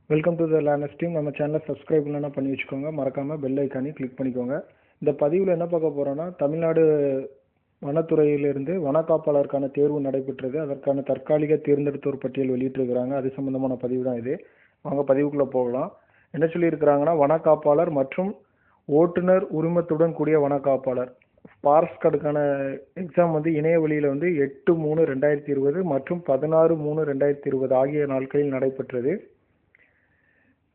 Welcome to the learners team. நம்ம சேனலை subscribe இல்லைன்னா பண்ணி வச்சுக்கோங்க. மறக்காமல் பெல் ஐக்கானி கிளிக் பண்ணிக்கோங்க. இந்த பதிவில் என்ன பார்க்க போகிறோன்னா, தமிழ்நாடு வனத்துறையிலிருந்து வனக்காப்பாளருக்கான தேர்வு நடைபெற்றது. அதற்கான தற்காலிக தேர்ந்தெடுத்தோர் பட்டியல் வெளியிட்டிருக்கிறாங்க. அது சம்மந்தமான பதிவு தான் இது. அவங்க பதிவுக்குள்ளே போகலாம். என்ன சொல்லியிருக்கிறாங்கன்னா, வனக்காப்பாளர் மற்றும் ஓட்டுநர் உரிமத்துடன் கூடிய வனக்காப்பாளர் ஃபாரஸ்ட் கார்டுக்கான எக்ஸாம் இணைய வழியில் 8/3/2020 மற்றும் 16/3/2020 ஆகிய நாட்களில் நடைபெற்றது.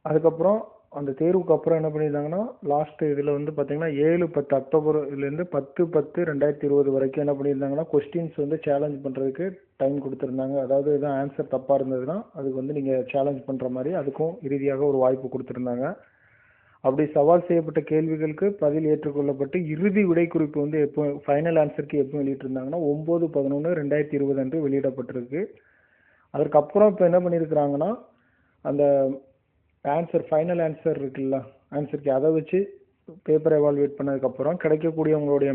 அதுக்கப்புறம் அந்த தேர்வுக்கு அப்புறம் என்ன பண்ணியிருந்தாங்கன்னா, லாஸ்ட் இதில் பார்த்தீங்கன்னா 7-10 அக்டோபர்லேருந்து 10/10/2020 வரைக்கும் என்ன பண்ணியிருந்தாங்கன்னா, கொஸ்டின்ஸ் சேலஞ்ச் பண்ணுறதுக்கு டைம் கொடுத்துருந்தாங்க. அதாவது எதுவும் ஆன்சர் தப்பாக இருந்ததுன்னா அதுக்கு நீங்கள் சேலஞ்ச் பண்ணுற மாதிரி அதுக்கும் இறுதியாக ஒரு வாய்ப்பு கொடுத்துருந்தாங்க. அப்படி சவால் செய்யப்பட்ட கேள்விகளுக்கு பதில் ஏற்றுக்கொள்ளப்பட்டு இறுதி விடை குறிப்பு எப்போ ஃபைனல் ஆன்சருக்கு எப்போ வெளியிட்டிருந்தாங்கன்னா 9/11/2020 அன்று வெளியிடப்பட்டிருக்கு. அதற்கப்புறம் இப்போ என்ன பண்ணியிருக்கிறாங்கன்னா, அந்த ஆன்சர் ஃபைனல் ஆன்சர் இருக்குல்ல, ஆன்சருக்கு அதை வச்சு பேப்பர் எவால்வேட் பண்ணதுக்கப்புறம் கிடைக்கக்கூடிய உங்களுடைய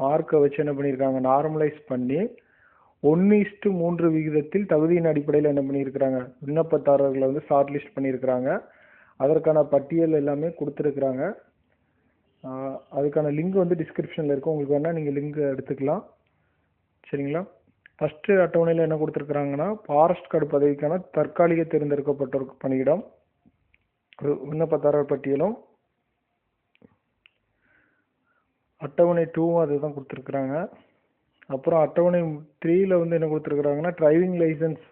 மார்க்கை வச்சு என்ன பண்ணியிருக்காங்க, நார்மலைஸ் பண்ணி 1:3 விகிதத்தில் தகுதியின் அடிப்படையில் என்ன பண்ணியிருக்கிறாங்க, விண்ணப்பதாரர்களை ஷார்ட் லிஸ்ட் பண்ணியிருக்கிறாங்க. அதற்கான பட்டியல் எல்லாமே கொடுத்துருக்குறாங்க. அதுக்கான லிங்க் டிஸ்கிரிப்ஷனில் இருக்கும். உங்களுக்கு வேணால் நீங்கள் லிங்க் எடுத்துக்கலாம். சரிங்களா? ஃபஸ்ட்டு அட்டவணையில் என்ன கொடுத்துருக்குறாங்கன்னா, ஃபாரஸ்ட் கார்டு பதவிக்கான தற்காலிக தேர்ந்தெடுக்கப்பட்டோர் பணியிடம் விண்ணப்பதாரர் பட்டியலும், அட்டவணை 2 அதுதான் கொடுத்துருக்குறாங்க. அப்புறம் அட்டவணை 3ல் என்ன கொடுத்துருக்குறாங்கன்னா, driving licence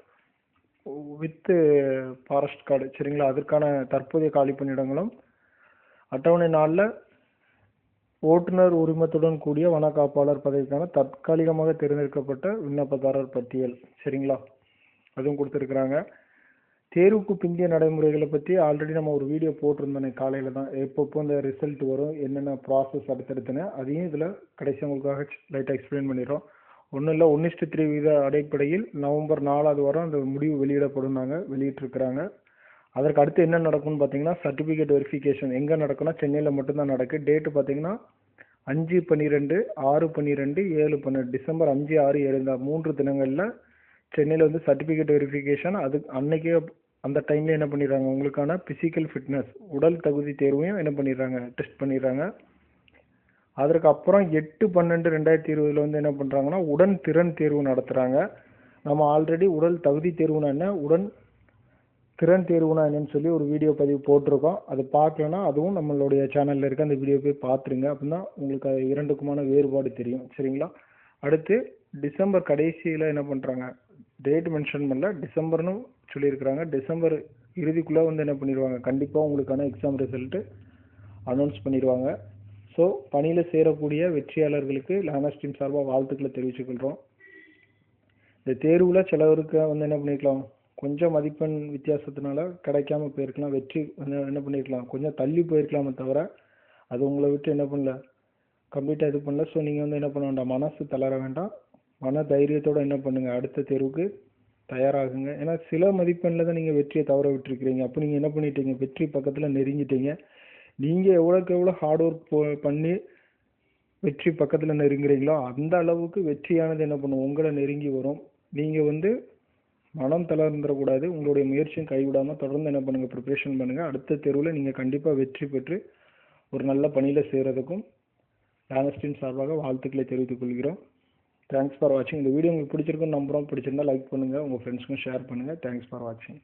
with forest card. சரிங்களா? அதற்கான தற்போதைய காலி பணியிடங்களும், அட்டவணை 4ல் ஓட்டுநர் உரிமத்துடன் கூடிய வனக்காப்பாளர் பதவிக்கான தற்காலிகமாக தேர்ந்தெடுக்கப்பட்ட விண்ணப்பதாரர் பட்டியல். சரிங்களா? அதுவும் கொடுத்துருக்குறாங்க. தேர்வுக்கு பிந்திய நடைமுறைகளை பற்றி ஆல்ரெடி நம்ம ஒரு வீடியோ போட்டிருந்தோம் காலையில் தான். எப்பப்போ இந்த ரிசல்ட் வரும், என்னென்ன ப்ராசஸ் அடுத்தடுத்துன்னு, அதையும் இதில் கடைசி உங்களுக்காக லைட்டாக எக்ஸ்பிளைன் பண்ணிடுறோம். ஒன்றும் இல்லை, 1:3 விகித அடிப்படையில் நவம்பர் 4 வாரம் அந்த முடிவு வெளியிடப்படும் வெளியிட்டிருக்கிறாங்க. அதற்கு அடுத்து என்ன நடக்கும்னு பார்த்தீங்கன்னா, சர்டிஃபிகேட் வெரிஃபிகேஷன் எங்கே நடக்குன்னா சென்னையில் மட்டும்தான் நடக்குது. டேட்டு பார்த்தீங்கன்னா 5/12, 6/12, 7/12, டிசம்பர் 5, 6, 7 இந்த 3 தினங்களில் சென்னையில் சர்டிஃபிகேட் வெரிஃபிகேஷன். அது அன்னைக்கே அந்த டைம்ல என்ன பண்ணிடுறாங்க, உங்களுக்கான பிசிக்கல் ஃபிட்னஸ் உடல் தகுதி தேர்வையும் என்ன பண்ணிடுறாங்க, டெஸ்ட் பண்ணிடுறாங்க. அதற்கு அப்புறம் 8/12/2020 என்ன பண்ணுறாங்கன்னா, உடன் திறன் தேர்வு நடத்துகிறாங்க. நம்ம ஆல்ரெடி உடல் தகுதி தேர்வுனா என்ன, உடன் திறன் தேர்வுனா என்னன்னு சொல்லி ஒரு வீடியோ பதிவு போட்டிருக்கோம். அது பார்க்கலன்னா அதுவும் நம்மளுடைய சேனலில் இருக்க அந்த வீடியோ போய் பார்த்துருங்க. அப்படின்னா உங்களுக்கு இரண்டுக்குமான வேறுபாடு தெரியும். சரிங்களா? அடுத்து டிசம்பர் கடைசியில் என்ன பண்ணுறாங்க, டேட் மென்ஷன் பண்ணல, டிசம்பர்னு சொல்லியிருக்கிறாங்க. டிசம்பர் இறுதிக்குள்ளே என்ன பண்ணிடுவாங்க, கண்டிப்பாக உங்களுக்கான எக்ஸாம் ரிசல்ட்டு அனௌன்ஸ் பண்ணிடுவாங்க. ஸோ பணியில் சேரக்கூடிய வெற்றியாளர்களுக்கு லேர்னர்ஸ் டீம் சார்பாக வாழ்த்துக்களை தெரிவிச்சுக்கொள்கிறோம். இந்த தேர்வில் சிலவருக்கு என்ன பண்ணியிருக்கலாம், கொஞ்சம் மதிப்பெண் வித்தியாசத்தினால கிடைக்காம போயிருக்கலாம். வெற்றி என்ன பண்ணியிருக்கலாம், கொஞ்சம் தள்ளி போயிருக்கலாமே தவிர அது உங்களை விட்டு என்ன பண்ணல, கம்ப்ளீட்டாக இது பண்ணல. ஸோ நீங்கள் என்ன பண்ண வேண்டாம், மனசு தளர வேண்டாம். மன தைரியத்தோடு என்ன பண்ணுங்கள், அடுத்த தேர்வுக்கு தயாராகுங்க. ஏன்னா சில மதிப்பெண்ணில் தான் நீங்கள் வெற்றியை தவற விட்டுருக்கிறீங்க. அப்போ நீங்கள் என்ன பண்ணிட்டீங்க, வெற்றி பக்கத்தில் நெருங்கிட்டீங்க. நீங்கள் எவ்வளோக்கு எவ்வளோ ஹார்ட் ஒர்க் பண்ணி வெற்றி பக்கத்தில் நெருங்குறீங்களோ அந்த அளவுக்கு வெற்றியானது என்ன பண்ணும், உங்களை நெருங்கி வரும். நீங்கள் மனம் தளர்ந்துடக்கூடாது. உங்களுடைய முயற்சியும் கைவிடாமல் தொடர்ந்து என்ன பண்ணுங்கள், ப்ரிப்ரேஷன் பண்ணுங்கள். அடுத்த தேர்வில் நீங்கள் கண்டிப்பாக வெற்றி பெற்று ஒரு நல்ல பணியில் செய்கிறதுக்கும் லேர்னர்ஸ் டீம் சார்பாக வாழ்த்துக்களை தெரிவித்துக் கொள்கிறோம். தேங்க்ஸ் ஃபார் வாட்சிங். இந்த வீடியோ உங்களுக்கு பிடிச்சிருக்குன்னு நம்புகிறோம். பிடிச்சிருந்தா லைக் பண்ணுங்கள், உங்கள் ஃப்ரெண்ட்ஸ்க்கும் ஷேர் பண்ணுங்கள். தேங்க்ஸ் ஃபார் வாட்சிங்.